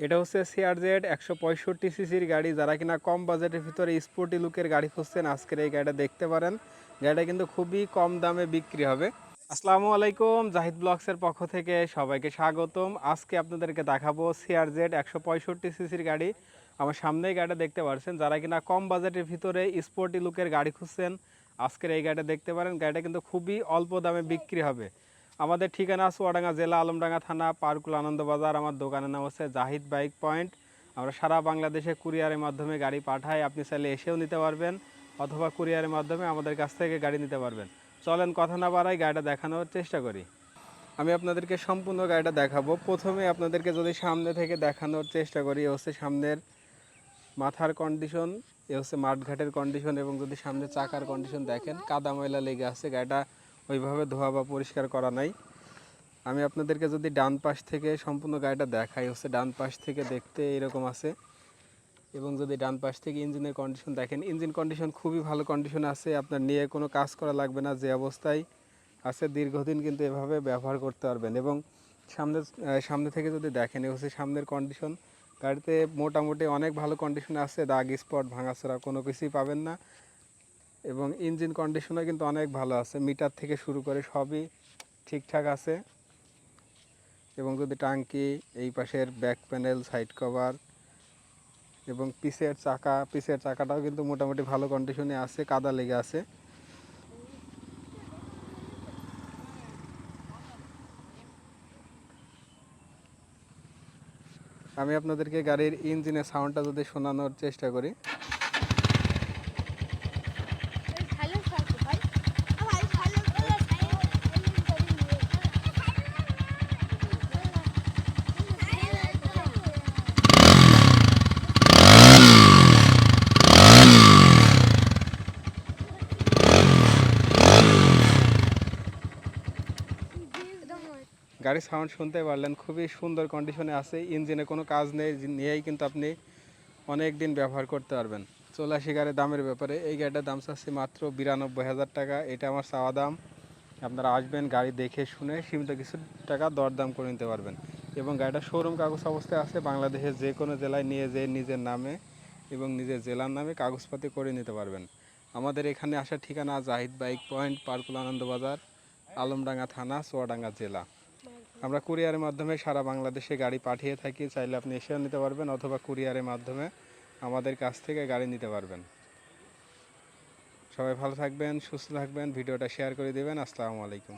এটা হচ্ছে সিআরজেড 165 সিসির গাড়ি। যারা কিনা কম বাজেটের ভিতরে স্পোর্টি লুকের গাড়ি খুঁজছেন আজকের এই গাড়িটা দেখতে পারেন। গাড়িটা কিন্তু খুবই কম দামে বিক্রি হবে। আসসালামু আলাইকুম, জাহিদ ব্লগসের পক্ষ থেকে সবাইকে স্বাগতম। আজকে আপনাদেরকে দেখাবো সিআরজেড 165 সিসির গাড়ি। আমার সামনেই গাড়িটা দেখতে পাচ্ছেন। যারা কিনা কম বাজেটের ভিতরে স্পোর্টি লুকের গাড়ি খুঁজছেন আজকের এই গাড়িটা দেখতে পারেন। গাড়িটা কিন্তু খুবই অল্প দামে বিক্রি হবে। আমাদের ঠিকানা চুয়াডাঙ্গা জেলা, আলমডাঙ্গা থানা, পার্কুল আনন্দবাজার। আমার দোকানের নাম হচ্ছে জাহিদ বাইক পয়েন্ট। আমরা সারা বাংলাদেশে কুরিয়ারের মাধ্যমে গাড়ি পাঠাই। আপনি চাইলে এসেও নিতে পারবেন অথবা কুরিয়ারের মাধ্যমে আমাদের কাছ থেকে গাড়ি নিতে পারবেন। চলেন কথা না বাড়াই গাড়িটা দেখানোর চেষ্টা করি। আমি আপনাদেরকে সম্পূর্ণ গাড়িটা দেখাবো। প্রথমে আপনাদেরকে যদি সামনে থেকে দেখানোর চেষ্টা করি, হচ্ছে সামনের মাথার কন্ডিশন, এ হচ্ছে মাঠঘাটের কন্ডিশন, এবং যদি সামনে চাকার কন্ডিশন দেখেন কাদা ময়লা লেগে আছে। গাড়িটা ওইভাবে ধোয়া বা পরিষ্কার করা নাই। আমি আপনাদেরকে যদি ডান পাশ থেকে সম্পূর্ণ গাড়িটা দেখাই, হচ্ছে ডান পাশ থেকে দেখতে এরকম আছে। এবং যদি ডান পাশ থেকে ইঞ্জিনের কন্ডিশন দেখেন, ইঞ্জিন কন্ডিশন খুবই ভালো কন্ডিশন আছে। আপনার নিয়ে কোনো কাজ করা লাগবে না, যে অবস্থায় আছে দীর্ঘদিন কিন্তু এভাবে ব্যবহার করতে পারবেন। এবং সামনে থেকে যদি দেখেন, এ হচ্ছে সামনের কন্ডিশন। গাড়িতে মোটামুটি অনেক ভালো কন্ডিশন আছে, দাগ স্পট ভাঙাচোরা কোনো কিছুই পাবেন না। এবং ইঞ্জিন কন্ডিশনও কিন্তু অনেক ভালো আছে, মিটার থেকে শুরু করে সবই ঠিকঠাক আছে। এবং যদি টাঙ্কি, এই পাশের ব্যাক প্যানেল, সাইড কভার এবং পিছের চাকাটাও কিন্তু মোটামুটি ভালো কন্ডিশনে আছে, কাদা লেগে আছে। আমি আপনাদেরকে গাড়ির ইঞ্জিনের সাউন্ডটা যদি শোনানোর চেষ্টা করি। গাড়ির সাউন্ড শুনতে পারলেন, খুবই সুন্দর কন্ডিশনে আছে। ইঞ্জিনে কোনো কাজ নেই, নিয়েই কিন্তু আপনি অনেক দিন ব্যবহার করতে পারবেন। চলে আসি গাড়ির দামের ব্যাপারে। এই গাড়িটার দাম চাচ্ছি মাত্র 92,000 টাকা। এটা আমার চাওয়া দাম। আপনারা আসবেন, গাড়ি দেখে শুনে সীমিত কিছু টাকা দরদাম করে নিতে পারবেন। এবং গাড়িটা শোরুম কাগজ অবস্থায় আছে। বাংলাদেশের যে কোনো জেলায় নিয়ে যেয়ে নিজের নামে এবং নিজের জেলার নামে কাগজপাতি করে নিতে পারবেন। আমাদের এখানে আসার ঠিকানা জাহিদ বাইক পয়েন্ট, পার্কুল আনন্দবাজার, আলমডাঙ্গা থানা, চুয়াডাঙ্গা জেলা। আমরা কুরিয়ারের মাধ্যমে সারা বাংলাদেশে গাড়ি পাঠিয়ে থাকি। চাইলে আপনি এসেও নিতে পারবেন অথবা কুরিয়ারের মাধ্যমে আমাদের কাছ থেকে গাড়ি নিতে পারবেন। সবাই ভালো থাকবেন, সুস্থ থাকবেন, ভিডিওটা শেয়ার করে দেবেন। আসসালামু আলাইকুম।